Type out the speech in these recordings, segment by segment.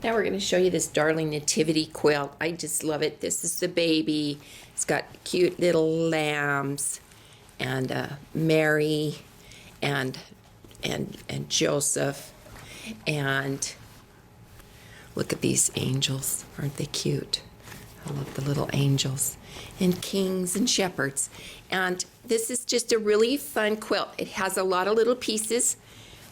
Now we're going to show you this darling nativity quilt. I just love it. This is the baby. It's got cute little lambs and Mary and Joseph, and look at these angels. Aren't they cute? I love the little angels, and kings and shepherds. And this is just a really fun quilt. It has a lot of little pieces,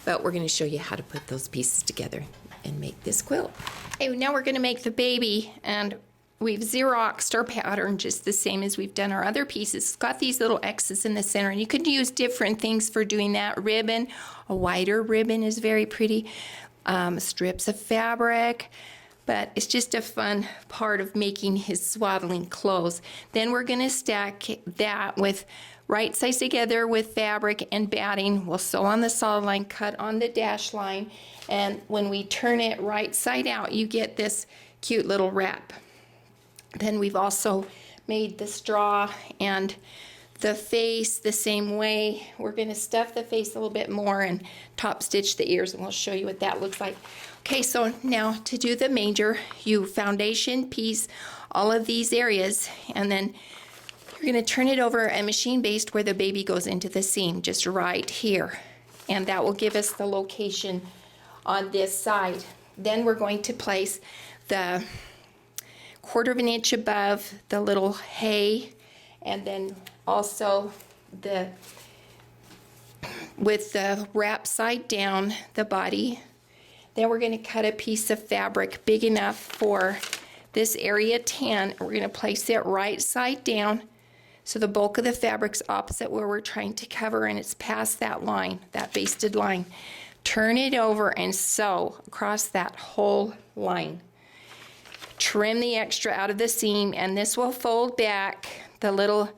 but we're going to show you how to put those pieces together and make this quilt. Okay, now we're going to make the baby, and we've Xeroxed our pattern just the same as we've done our other pieces. It's got these little X's in the center, and you could use different things for doing that. Ribbon, a wider ribbon is very pretty. Strips of fabric, but it's just a fun part of making his swaddling clothes. Then we're going to stack that with right sides together with fabric and batting. We'll sew on the solid line, cut on the dash line, and when we turn it right side out, you get this cute little wrap. Then we've also made the straw and the face the same way. We're going to stuff the face a little bit more and top stitch the ears, and we'll show you what that looks like. Okay, so now to do the manger, you foundation piece all of these areas, and then you're going to turn it over and machine baste where the baby goes into the seam, just right here, and that will give us the location on this side. Then we're going to place the 1/4 of an inch above the little hay, and then also with the wrap side down the body. Then we're going to cut a piece of fabric big enough for this area 10. We're going to place it right side down so the bulk of the fabric's opposite where we're trying to cover, and it's past that line, that basted line. Turn it over and sew across that whole line. Trim the extra out of the seam, and this will fold back. The little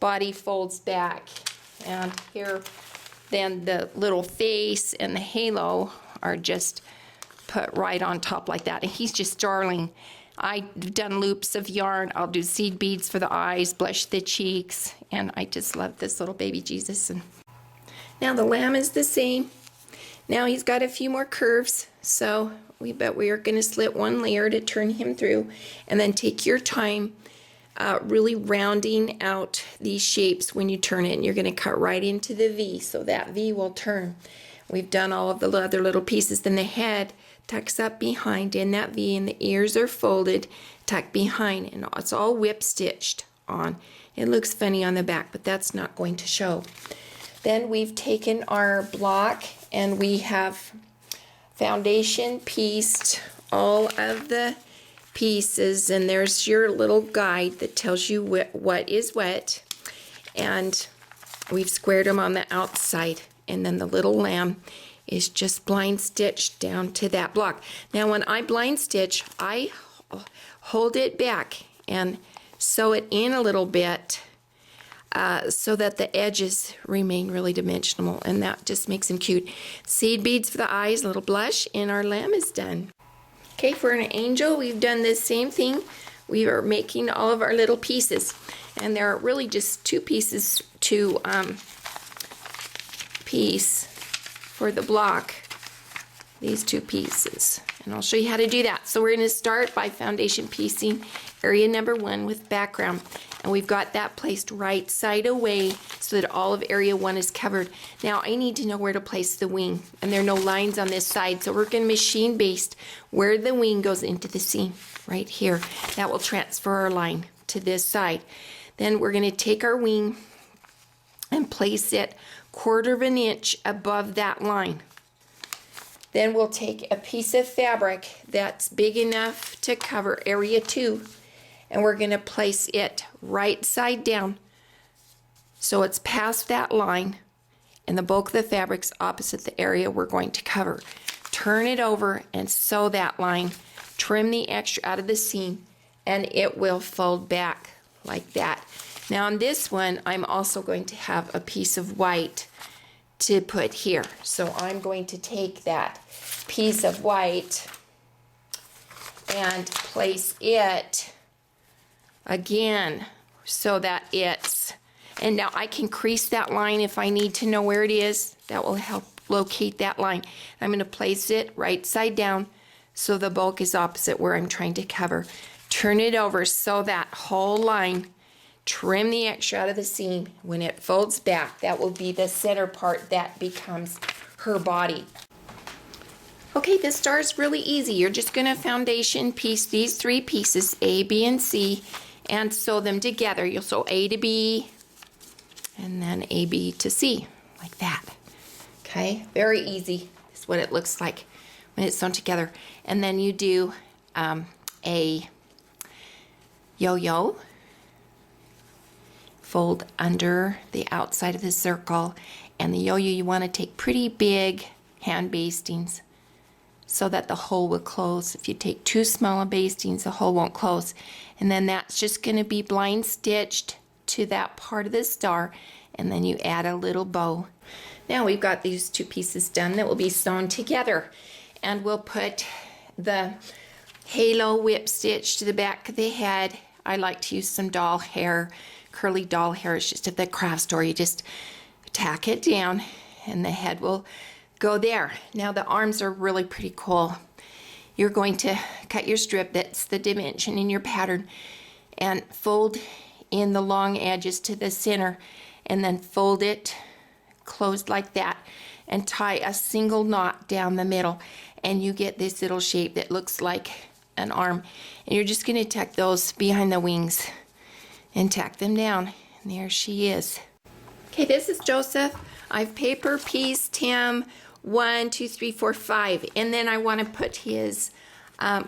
body folds back, and here then the little face and the halo are just put right on top like that, and he's just darling. I've done loops of yarn. I'll do seed beads for the eyes, blush the cheeks, and I just love this little baby Jesus. And now the lamb is the same. Now he's got a few more curves, so we are going to slit one layer to turn him through, and then take your time really rounding out these shapes when you turn it, and you're going to cut right into the V, so that V will turn. We've done all of the other little pieces. Then the head tucks up behind in that V, and the ears are folded, tucked behind, and it's all whip stitched on. It looks funny on the back, but that's not going to show. Then we've taken our block, and we have foundation pieced all of the pieces, and there's your little guide that tells you what is what, and we've squared them on the outside, and then the little lamb is just blind stitched down to that block. Now when I blind stitch, I hold it back and sew it in a little bit so that the edges remain really dimensional, and that just makes them cute. Seed beads for the eyes, a little blush, and our lamb is done. Okay, for an angel, we've done the same thing. We are making all of our little pieces, and there are really just two pieces to piece for the block, these two pieces, and I'll show you how to do that. So we're going to start by foundation piecing area number 1 with background, and we've got that placed right side away so that all of area 1 is covered. Now I need to know where to place the wing, and there are no lines on this side, so we're going to machine baste where the wing goes into the seam right here. That will transfer our line to this side. Then we're going to take our wing and place it 1/4 of an inch above that line. Then we'll take a piece of fabric that's big enough to cover area 2, and we're going to place it right side down so it's past that line, and the bulk of the fabric's opposite the area we're going to cover. Turn it over and sew that line. Trim the extra out of the seam, and it will fold back like that. Now on this one, I'm also going to have a piece of white to put here. So I'm going to take that piece of white and place it again so that it's, and now I can crease that line if I need to know where it is. That will help locate that line. I'm going to place it right side down so the bulk is opposite where I'm trying to cover. Turn it over so that whole line, trim the extra out of the seam. When it folds back, that will be the center part that becomes her body. Okay, this star is really easy. You're just going to foundation piece these 3 pieces, A, B, and C, and sew them together. You'll sew A to B, and then A, B to C, like that. Okay, very easy. This is what it looks like when it's sewn together. And then you do a yo-yo, fold under the outside of the circle, and the yo-yo you want to take pretty big hand bastings so that the hole will close. If you take too small of bastings, the hole won't close. And then that's just going to be blind stitched to that part of the star, and then you add a little bow. Now we've got these 2 pieces done that will be sewn together, and we'll put the halo whip stitch to the back of the head. I like to use some doll hair, curly doll hair. It's just at the craft store. You just tack it down and the head will go there. Now the arms are really pretty cool. You're going to cut your strip, that's the dimension in your pattern, and fold in the long edges to the center, and then fold it closed like that and tie a single knot down the middle, and you get this little shape that looks like an arm. And you're just going to tuck those behind the wings and tack them down, and there she is. Okay, this is Joseph. I've paper pieced him 1, 2, 3, 4, 5, and then I want to put his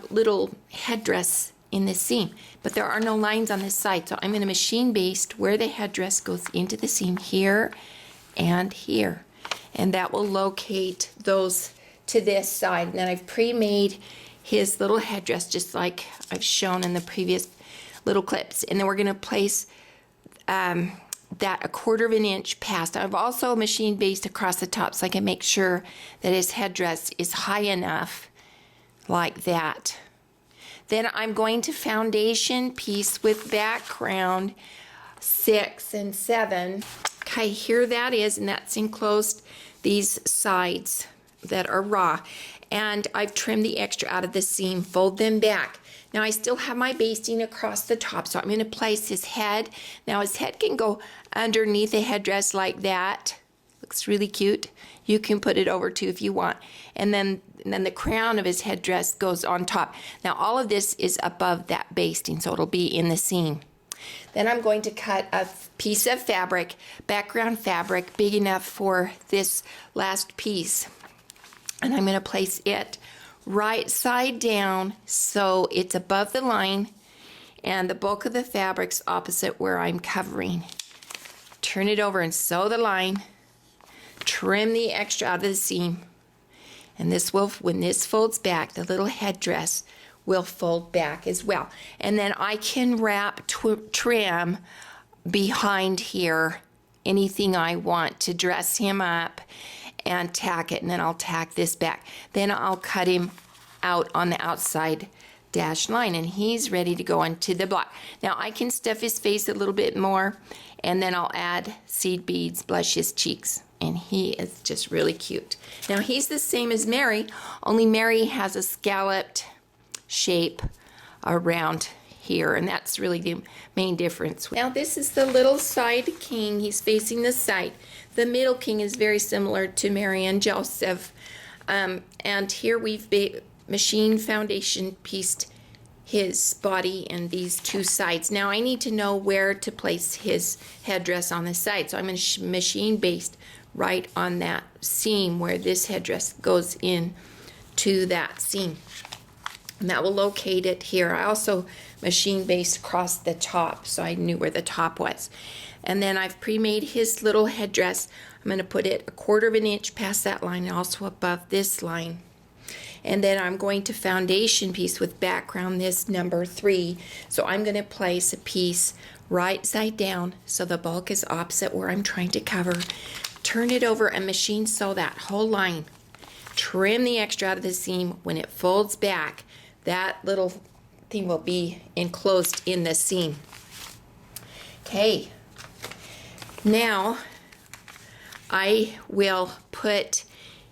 little headdress in the seam, but there are no lines on this side, so I'm going to machine baste where the headdress goes into the seam, here and here, and that will locate those to this side. And then I've pre-made his little headdress just like I've shown in the previous little clips, and then we're going to place that 1/4 of an inch past. I've also machine based across the top so I can make sure that his headdress is high enough like that. Then I'm going to foundation piece with background 6 and 7. Okay, here that is, and that's enclosed these sides that are raw. And I've trimmed the extra out of the seam, fold them back. Now I still have my basting across the top, so I'm going to place his head. Now his head can go underneath the headdress like that. Looks really cute. You can put it over too if you want. And then the crown of his headdress goes on top. Now all of this is above that basting, so it'll be in the seam. Then I'm going to cut a piece of fabric, background fabric, big enough for this last piece. And I'm going to place it right side down so it's above the line and the bulk of the fabric's opposite where I'm covering. Turn it over and sew the line. Trim the extra out of the seam. And this will, when this folds back, the little headdress will fold back as well. And then I can wrap trim behind here anything I want to dress him up and tack it, and then I'll tack this back. Then I'll cut him out on the outside dashed line, and he's ready to go onto the block. Now I can stuff his face a little bit more, and then I'll add seed beads, blush his cheeks, and he is just really cute. Now he's the same as Mary, only Mary has a scalloped shape around here, and that's really the main difference. Now this is the little side king. He's facing the side. The middle king is very similar to Mary and Joseph, and here we've machine foundation pieced his body and these 2 sides. Now I need to know where to place his headdress on the side, so I'm going to machine baste right on that seam where this headdress goes in to that seam, and that will locate it here. I also machine based across the top so I knew where the top was. And then I've pre-made his little headdress. I'm going to put it 1/4 of an inch past that line and also above this line. And then I'm going to foundation piece with background this number 3. So I'm going to place a piece right side down so the bulk is opposite where I'm trying to cover. Turn it over and machine sew that whole line. Trim the extra out of the seam. When it folds back, that little thing will be enclosed in the seam. Okay. Now I will put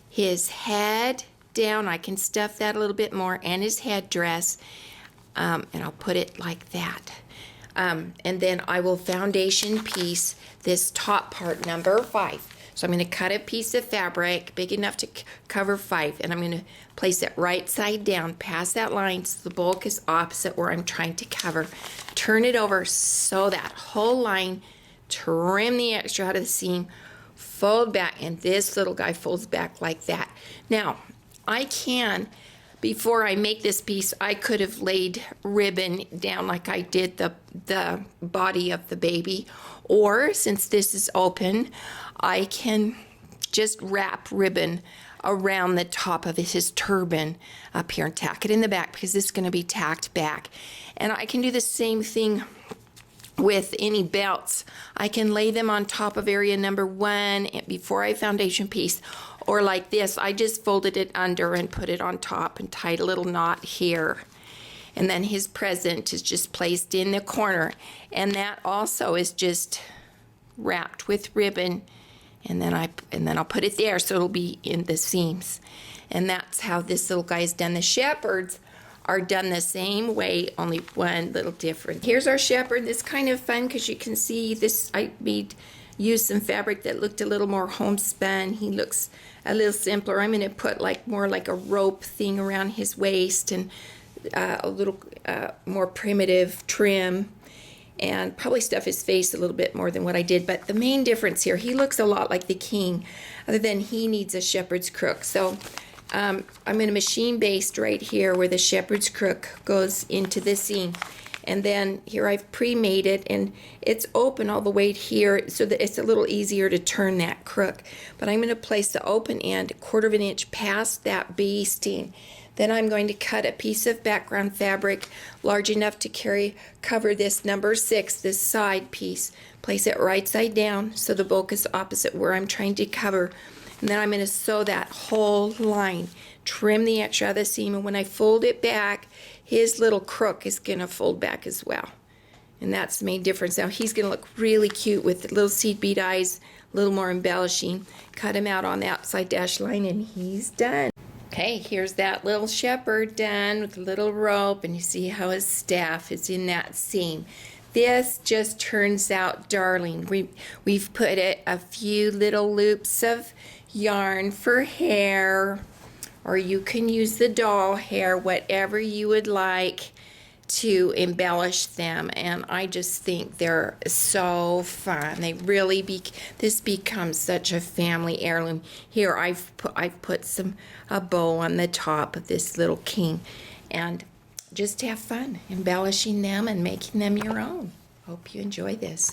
his head down. I can stuff that a little bit more, and his headdress, and I'll put it like that. And then I will foundation piece this top part, number 5. So I'm going to cut a piece of fabric big enough to cover 5, and I'm going to place it right side down past that line so the bulk is opposite where I'm trying to cover. Turn it over so that whole line, trim the extra out of the seam, fold back, and this little guy folds back like that. Now, I can, before I make this piece, I could have laid ribbon down like I did the body of the baby, or since this is open, I can just wrap ribbon around the top of his turban up here and tack it in the back, because this is going to be tacked back. And I can do the same thing with any belts. I can lay them on top of area number 1 before I foundation piece, or like this, I just folded it under and put it on top and tied a little knot here. And then his present is just placed in the corner, and that also is just wrapped with ribbon, and then I'll put it there so it'll be in the seams. And that's how this little guy is done. The shepherds are done the same way, only one little different. Here's our shepherd. This is kind of fun because you can see this. I used some fabric that looked a little more homespun. He looks a little simpler. I'm going to put more like a rope thing around his waist, and a little more primitive trim, and probably stuff his face a little bit more than what I did. But the main difference here, he looks a lot like the king, other than he needs a shepherd's crook. So I'm going to machine baste right here where the shepherd's crook goes into the seam. And then here I've pre-made it, and it's open all the way here so that it's a little easier to turn that crook. But I'm going to place the open end 1/4 of an inch past that basting. Then I'm going to cut a piece of background fabric large enough to cover this number 6, this side piece. Place it right side down so the bulk is opposite where I'm trying to cover. And then I'm going to sew that whole line, trim the extra out of the seam, and when I fold it back, his little crook is going to fold back as well. And that's the main difference. Now he's going to look really cute with little seed bead eyes, a little more embellishing. Cut him out on the outside dash line, and he's done. Okay, here's that little shepherd done with a little rope, and you see how his staff is in that seam. This just turns out darling. We've put a few little loops of yarn for hair, or you can use the doll hair, whatever you would like to embellish them, and I just think they're so fun. They really this becomes such a family heirloom. Here I've put a bow on the top of this little king, and just have fun embellishing them and making them your own. Hope you enjoy this.